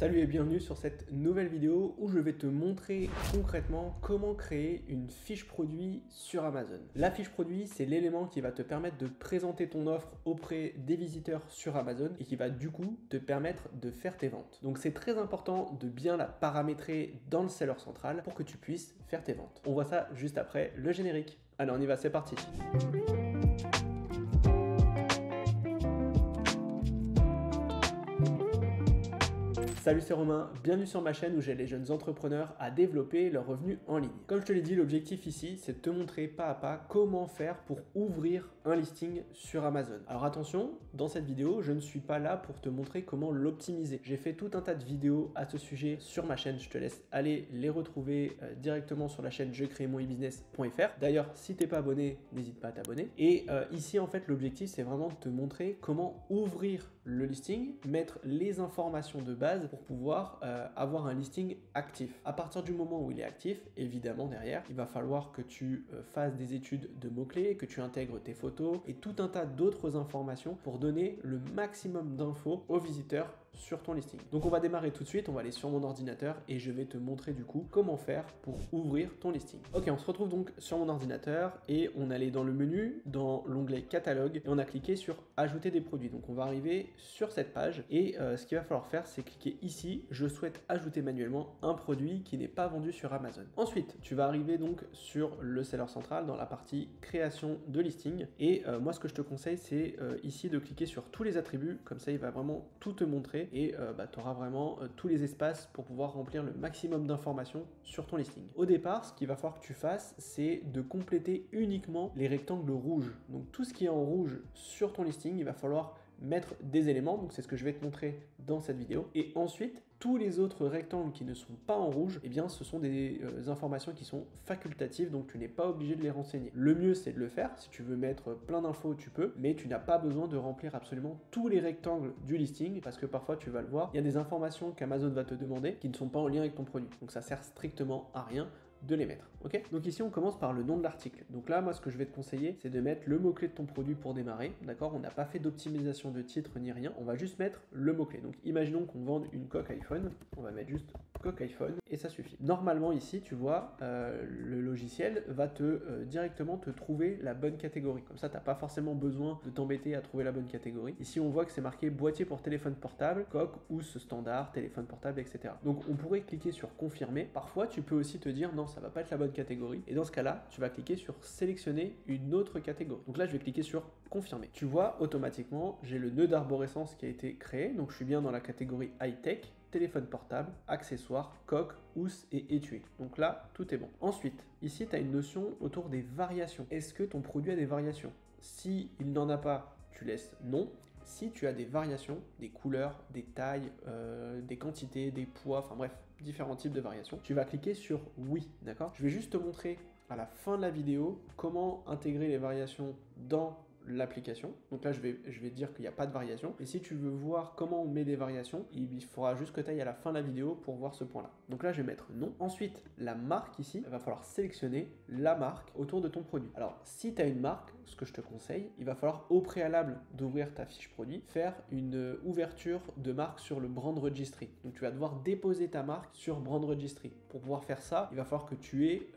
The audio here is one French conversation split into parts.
Salut et bienvenue sur cette nouvelle vidéo où je vais te montrer concrètement comment créer une fiche produit sur Amazon. La fiche produit, c'est l'élément qui va te permettre de présenter ton offre auprès des visiteurs sur Amazon et qui va du coup te permettre de faire tes ventes. Donc c'est très important de bien la paramétrer dans le seller central pour que tu puisses faire tes ventes. On voit ça juste après le générique. Allez, on y va, c'est parti. Salut, c'est Romain, bienvenue sur ma chaîne où j'aide les jeunes entrepreneurs à développer leurs revenus en ligne. Comme je te l'ai dit, l'objectif ici, c'est de te montrer pas à pas comment faire pour ouvrir un listing sur Amazon. Alors attention, dans cette vidéo, je ne suis pas là pour te montrer comment l'optimiser. J'ai fait tout un tas de vidéos à ce sujet sur ma chaîne, je te laisse aller les retrouver directement sur la chaîne jecremonebussiness.fr. D'ailleurs, si t'es pas abonné, n'hésite pas à t'abonner. Et ici, en fait, l'objectif, c'est vraiment de te montrer comment ouvrir le listing, mettre les informations de base pour pouvoir avoir un listing actif. À partir du moment où il est actif, évidemment derrière, il va falloir que tu fasses des études de mots-clés, que tu intègres tes photos et tout un tas d'autres informations pour donner le maximum d'infos aux visiteurs sur ton listing. Donc on va démarrer tout de suite, on va aller sur mon ordinateur et je vais te montrer du coup comment faire pour ouvrir ton listing. Ok, on se retrouve donc sur mon ordinateur et on allait dans le menu, dans l'onglet catalogue et on a cliqué sur ajouter des produits. Donc on va arriver sur cette page et ce qu'il va falloir faire, c'est cliquer ici, je souhaite ajouter manuellement un produit qui n'est pas vendu sur Amazon. Ensuite, tu vas arriver donc sur le seller central dans la partie création de listing et moi ce que je te conseille c'est ici de cliquer sur tous les attributs, comme ça il va vraiment tout te montrer et tu auras vraiment tous les espaces pour pouvoir remplir le maximum d'informations sur ton listing. Au départ, ce qu'il va falloir que tu fasses, c'est de compléter uniquement les rectangles rouges. Donc tout ce qui est en rouge sur ton listing, il va falloir mettre des éléments, donc c'est ce que je vais te montrer dans cette vidéo. Et ensuite, tous les autres rectangles qui ne sont pas en rouge, eh bien ce sont des informations qui sont facultatives, donc tu n'es pas obligé de les renseigner. Le mieux c'est de le faire, si tu veux mettre plein d'infos tu peux, mais tu n'as pas besoin de remplir absolument tous les rectangles du listing, parce que parfois tu vas le voir, il y a des informations qu'Amazon va te demander qui ne sont pas en lien avec ton produit, donc ça sert strictement à rien de les mettre, ok? Donc ici on commence par le nom de l'article. Donc là moi ce que je vais te conseiller c'est de mettre le mot-clé de ton produit pour démarrer, d'accord? On n'a pas fait d'optimisation de titre ni rien, on va juste mettre le mot-clé. Donc imaginons qu'on vende une coque iPhone, on va mettre juste coque iPhone et ça suffit. Normalement ici tu vois le logiciel va directement te trouver la bonne catégorie, comme ça t'as pas forcément besoin de t'embêter à trouver la bonne catégorie. Ici on voit que c'est marqué boîtier pour téléphone portable, coque, housse standard, téléphone portable, etc. Donc on pourrait cliquer sur confirmer. Parfois tu peux aussi te dire non, ça va pas être la bonne catégorie. Et dans ce cas-là, tu vas cliquer sur sélectionner une autre catégorie. Donc là, je vais cliquer sur confirmer. Tu vois, automatiquement, j'ai le nœud d'arborescence qui a été créé. Donc je suis bien dans la catégorie high-tech, téléphone portable, accessoires, coque, housse et étui. Donc là, tout est bon. Ensuite, ici, tu as une notion autour des variations. Est-ce que ton produit a des variations? Si il n'en a pas, tu laisses non. Si tu as des variations, des couleurs, des tailles, des quantités, des poids, enfin bref, différents types de variations, tu vas cliquer sur oui, d'accord? Je vais juste te montrer à la fin de la vidéo comment intégrer les variations dans l'application. Donc là, je vais dire qu'il n'y a pas de variation. Et si tu veux voir comment on met des variations, il faudra juste que tu ailles à la fin de la vidéo pour voir ce point-là. Donc là, je vais mettre non. Ensuite, la marque ici, il va falloir sélectionner la marque autour de ton produit. Alors, si tu as une marque, ce que je te conseille, il va falloir au préalable d'ouvrir ta fiche produit, faire une ouverture de marque sur le Brand Registry. Donc tu vas devoir déposer ta marque sur Brand Registry. Pour pouvoir faire ça, il va falloir que tu aies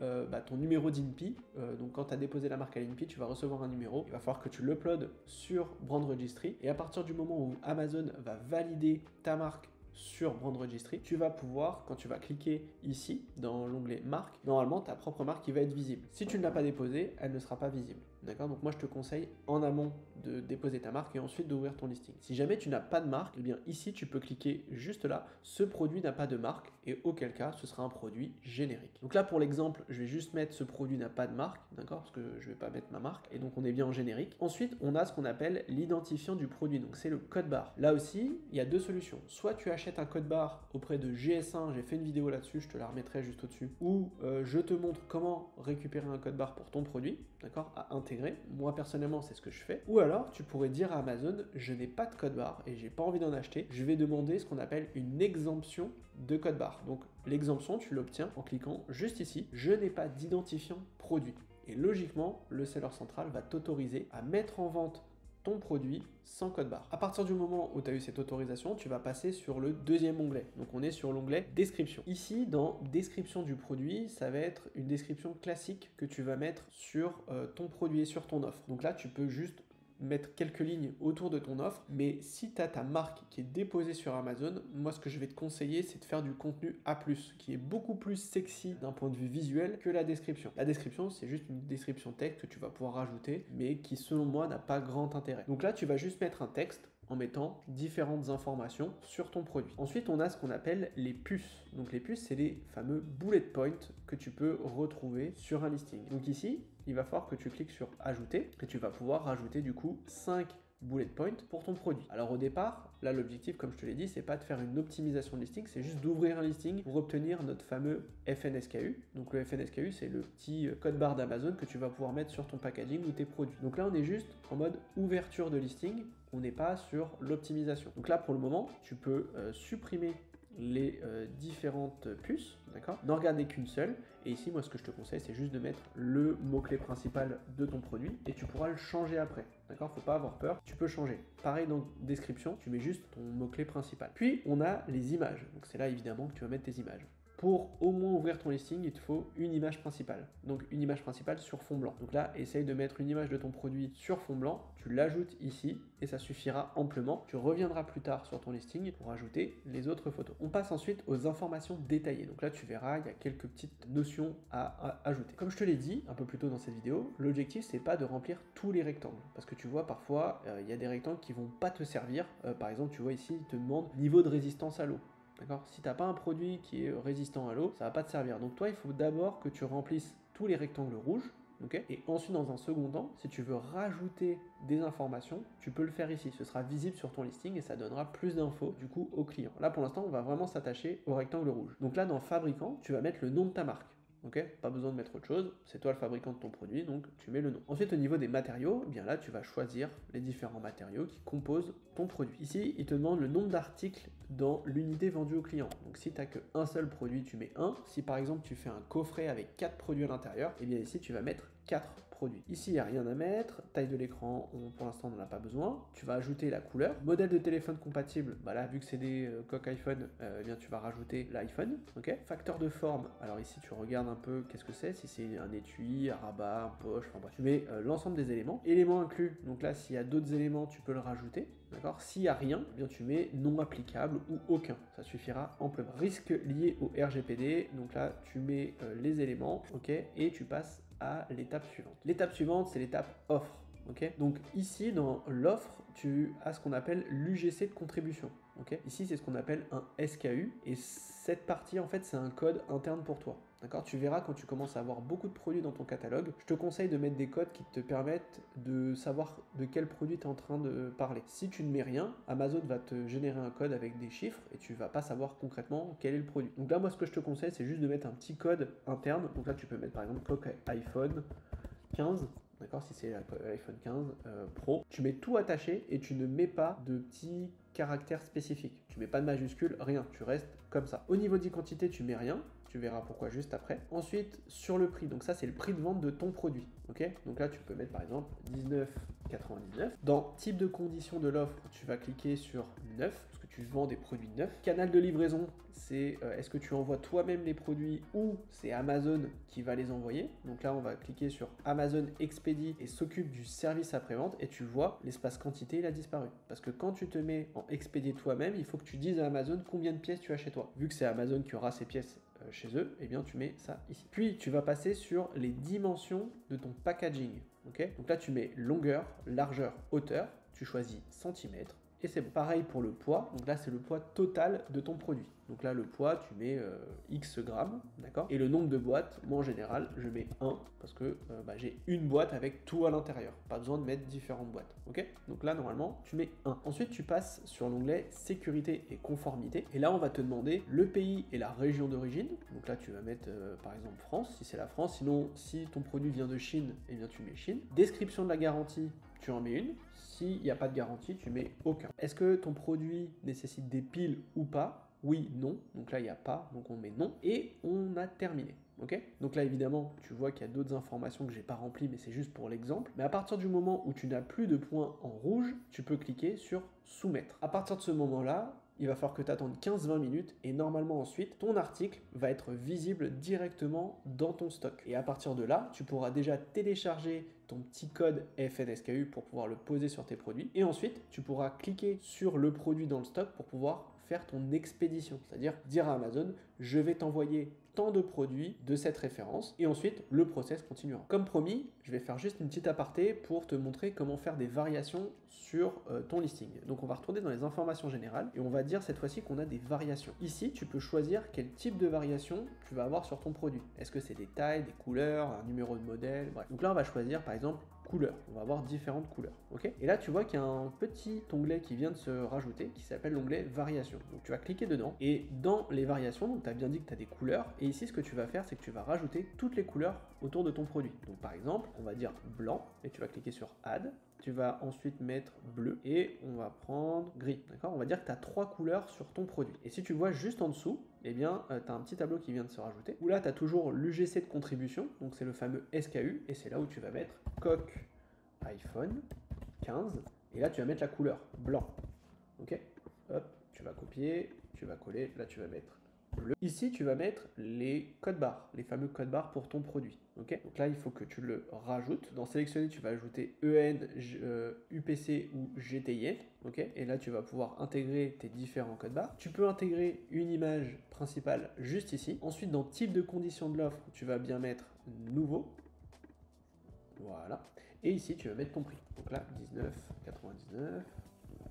ton numéro d'INPI. Donc quand tu as déposé la marque à l'INPI, tu vas recevoir un numéro. Il va falloir que tu l'uploades sur Brand Registry. Et à partir du moment où Amazon va valider ta marque sur Brand Registry, tu vas pouvoir, quand tu vas cliquer ici, dans l'onglet marque, normalement ta propre marque qui va être visible. Si tu ne l'as pas déposée, elle ne sera pas visible. D'accord? Donc moi je te conseille en amont de déposer ta marque et ensuite d'ouvrir ton listing. Si jamais tu n'as pas de marque, eh bien ici tu peux cliquer juste là, ce produit n'a pas de marque et auquel cas ce sera un produit générique. Donc là pour l'exemple, je vais juste mettre ce produit n'a pas de marque, d'accord? Parce que je vais pas mettre ma marque et donc on est bien en générique. Ensuite, on a ce qu'on appelle l'identifiant du produit, donc c'est le code barre. Là aussi, il y a deux solutions. Soit tu achètes un code barre auprès de GS1, j'ai fait une vidéo là-dessus, je te la remettrai juste au-dessus, ou je te montre comment récupérer un code barre pour ton produit, d'accord, à intégrer. Moi personnellement, c'est ce que je fais. Ou alors, tu pourrais dire à Amazon, je n'ai pas de code barre et j'ai pas envie d'en acheter, je vais demander ce qu'on appelle une exemption de code barre. Donc l'exemption, tu l'obtiens en cliquant juste ici, je n'ai pas d'identifiant produit. Et logiquement, le seller central va t'autoriser à mettre en vente ton produit sans code barre. À partir du moment où tu as eu cette autorisation, tu vas passer sur le deuxième onglet. Donc on est sur l'onglet description. Ici, dans description du produit, ça va être une description classique que tu vas mettre sur ton produit et sur ton offre. Donc là, tu peux juste mettre quelques lignes autour de ton offre, mais si tu as ta marque qui est déposée sur Amazon, moi ce que je vais te conseiller, c'est de faire du contenu A+, qui est beaucoup plus sexy d'un point de vue visuel que la description. La description, c'est juste une description texte que tu vas pouvoir rajouter, mais qui selon moi n'a pas grand intérêt. Donc là, tu vas juste mettre un texte en mettant différentes informations sur ton produit. Ensuite, on a ce qu'on appelle les puces. Donc les puces, c'est les fameux bullet points que tu peux retrouver sur un listing. Donc ici, il va falloir que tu cliques sur ajouter et tu vas pouvoir rajouter du coup 5 bullet points pour ton produit. Alors au départ, là l'objectif, comme je te l'ai dit, c'est pas de faire une optimisation de listing, c'est juste d'ouvrir un listing pour obtenir notre fameux FNSKU. Donc le FNSKU, c'est le petit code barre d'Amazon que tu vas pouvoir mettre sur ton packaging ou tes produits. Donc là, on est juste en mode ouverture de listing, on n'est pas sur l'optimisation. Donc là, pour le moment, tu peux supprimer les différentes puces, d'accord? N'en regarder qu'une seule. Et ici, moi, ce que je te conseille, c'est juste de mettre le mot-clé principal de ton produit et tu pourras le changer après, d'accord? Faut pas avoir peur, tu peux changer. Pareil dans description, tu mets juste ton mot-clé principal. Puis, on a les images. Donc, c'est là, évidemment, que tu vas mettre tes images. Pour au moins ouvrir ton listing, il te faut une image principale. Donc une image principale sur fond blanc. Donc là, essaye de mettre une image de ton produit sur fond blanc, tu l'ajoutes ici et ça suffira amplement. Tu reviendras plus tard sur ton listing pour ajouter les autres photos. On passe ensuite aux informations détaillées. Donc là, tu verras, il y a quelques petites notions à ajouter. Comme je te l'ai dit un peu plus tôt dans cette vidéo, l'objectif, c'est pas de remplir tous les rectangles. Parce que tu vois, parfois, il y a des rectangles qui vont pas te servir. Par exemple, tu vois ici, il te demande niveau de résistance à l'eau. D'accord? Si tu n'as pas un produit qui est résistant à l'eau, ça ne va pas te servir. Donc toi, il faut d'abord que tu remplisses tous les rectangles rouges. Okay? Et ensuite, dans un second temps, si tu veux rajouter des informations, tu peux le faire ici. Ce sera visible sur ton listing et ça donnera plus d'infos du coup au client. Là, pour l'instant, on va vraiment s'attacher au rectangle rouge. Donc là, dans fabricant, tu vas mettre le nom de ta marque. Ok, pas besoin de mettre autre chose, c'est toi le fabricant de ton produit, donc tu mets le nom. Ensuite, au niveau des matériaux, eh bien là, tu vas choisir les différents matériaux qui composent ton produit. Ici, il te demande le nombre d'articles dans l'unité vendue au client. Donc si tu n'as qu'un seul produit, tu mets 1. Si par exemple, tu fais un coffret avec 4 produits à l'intérieur, eh bien ici, tu vas mettre 4 produits. Ici, il n'y a rien à mettre. Taille de l'écran, pour l'instant, on n'en a pas besoin. Tu vas ajouter la couleur. Modèle de téléphone compatible, bah là, vu que c'est des coques iPhone, eh bien, tu vas rajouter l'iPhone. Okay. Facteur de forme, alors ici, tu regardes un peu qu'est-ce que c'est. Si c'est un étui, un rabat, un poche, enfin bref. Tu mets l'ensemble des éléments. Éléments inclus, donc là, s'il y a d'autres éléments, tu peux le rajouter. D'accord. S'il n'y a rien, eh bien, tu mets non applicable ou aucun. Ça suffira amplement. Risque lié au RGPD, donc là, tu mets les éléments, ok, et tu passes à l'étape suivante. L'étape suivante, c'est l'étape offre. Okay, donc ici, dans l'offre, tu as ce qu'on appelle l'UGC de contribution. Okay, ici, c'est ce qu'on appelle un SKU. Et cette partie, en fait, c'est un code interne pour toi. D'accord, tu verras quand tu commences à avoir beaucoup de produits dans ton catalogue, je te conseille de mettre des codes qui te permettent de savoir de quel produit tu es en train de parler. Si tu ne mets rien, Amazon va te générer un code avec des chiffres et tu vas pas savoir concrètement quel est le produit. Donc là, moi, ce que je te conseille, c'est juste de mettre un petit code interne. Donc là, tu peux mettre par exemple coque iPhone 15. D'accord, si c'est l'iPhone 15 Pro, tu mets tout attaché et tu ne mets pas de petits caractères spécifiques. Tu mets pas de majuscules, rien, tu restes comme ça. Au niveau des quantités, tu mets rien. Tu verras pourquoi juste après. Ensuite, sur le prix, donc ça c'est le prix de vente de ton produit. Ok, donc là tu peux mettre par exemple 19,99. Dans type de condition de l'offre, tu vas cliquer sur 9 parce que tu vends des produits neufs. Canal de livraison, c'est est-ce que tu envoies toi-même les produits ou c'est Amazon qui va les envoyer. Donc là on va cliquer sur Amazon expédie et s'occupe du service après-vente et tu vois l'espace quantité il a disparu. Parce que quand tu te mets en expédier toi-même, il faut que tu dises à Amazon combien de pièces tu as chez toi. Vu que c'est Amazon qui aura ces pièces chez eux, eh bien tu mets ça ici. Puis tu vas passer sur les dimensions de ton packaging. Okay, donc là tu mets longueur, largeur, hauteur, tu choisis centimètres et c'est bon. Pareil pour le poids, donc là c'est le poids total de ton produit. Donc là le poids tu mets X grammes, d'accord. Et le nombre de boîtes, moi en général je mets 1 parce que j'ai une boîte avec tout à l'intérieur. Pas besoin de mettre différentes boîtes. Ok, donc là normalement tu mets 1. Ensuite tu passes sur l'onglet sécurité et conformité et là on va te demander le pays et la région d'origine. Donc là tu vas mettre par exemple France si c'est la France. Sinon si ton produit vient de Chine, eh bien tu mets Chine. Description de la garantie, tu en mets une. S'il n'y a pas de garantie, tu mets aucun. Est-ce que ton produit nécessite des piles ou pas? oui, non. Donc là, il n'y a pas, donc on met non. Et on a terminé. Ok, donc là évidemment tu vois qu'il y a d'autres informations que j'ai pas remplies, mais c'est juste pour l'exemple. Mais à partir du moment où tu n'as plus de points en rouge, tu peux cliquer sur soumettre. À partir de ce moment-là, il va falloir que tu attendes 15-20 minutes et normalement ensuite ton article va être visible directement dans ton stock. Et à partir de là, tu pourras déjà télécharger ton petit code FNSKU pour pouvoir le poser sur tes produits. Et ensuite, tu pourras cliquer sur le produit dans le stock pour pouvoir faire ton expédition, c'est-à-dire dire à Amazon, je vais t'envoyer tant de produits de cette référence et ensuite le process continuera. Comme promis, je vais faire juste une petite aparté pour te montrer comment faire des variations sur ton listing. Donc on va retourner dans les informations générales et on va dire cette fois-ci qu'on a des variations. Ici, tu peux choisir quel type de variation tu vas avoir sur ton produit. Est-ce que c'est des tailles, des couleurs, un numéro de modèle, bref. Donc là, on va choisir par exemple couleurs. On va avoir différentes couleurs. Ok. Et là, tu vois qu'il y a un petit onglet qui vient de se rajouter qui s'appelle l'onglet variation. Donc tu vas cliquer dedans et dans les variations, donc tu as bien dit que tu as des couleurs. Et ici, ce que tu vas faire, c'est que tu vas rajouter toutes les couleurs autour de ton produit. Donc par exemple, on va dire blanc et tu vas cliquer sur Add. Tu vas ensuite mettre bleu et on va prendre gris. D'accord. On va dire que tu as 3 couleurs sur ton produit. Et si tu vois juste en dessous, eh bien, tu as un petit tableau qui vient de se rajouter, où là, tu as toujours l'UGC de contribution, donc c'est le fameux SKU, et c'est là où tu vas mettre coque iPhone 15, et là, tu vas mettre la couleur blanc. Ok. Hop, tu vas copier, tu vas coller, là, tu vas mettre bleu. Ici, tu vas mettre les codes barres, les fameux codes barres pour ton produit. Okay. Donc là, il faut que tu le rajoutes. Dans sélectionner, tu vas ajouter EN, UPC ou GTIF. Okay. Et là, tu vas pouvoir intégrer tes différents codes barres. Tu peux intégrer une image principale juste ici. Ensuite, dans type de condition de l'offre, tu vas bien mettre nouveau. Voilà. Et ici, tu vas mettre ton prix. Donc là, 19,99.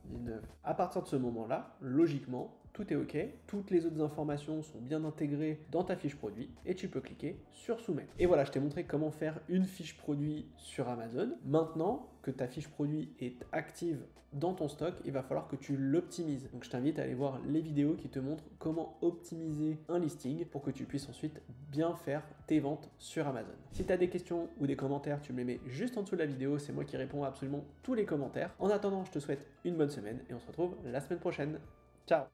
19. À partir de ce moment-là, logiquement, tout est OK, toutes les autres informations sont bien intégrées dans ta fiche produit et tu peux cliquer sur soumettre. Et voilà, je t'ai montré comment faire une fiche produit sur Amazon. Maintenant que ta fiche produit est active dans ton stock, il va falloir que tu l'optimises. Donc je t'invite à aller voir les vidéos qui te montrent comment optimiser un listing pour que tu puisses ensuite bien faire tes ventes sur Amazon. Si tu as des questions ou des commentaires, tu me les mets juste en dessous de la vidéo, c'est moi qui réponds à absolument tous les commentaires. En attendant, je te souhaite une bonne semaine et on se retrouve la semaine prochaine. Ciao!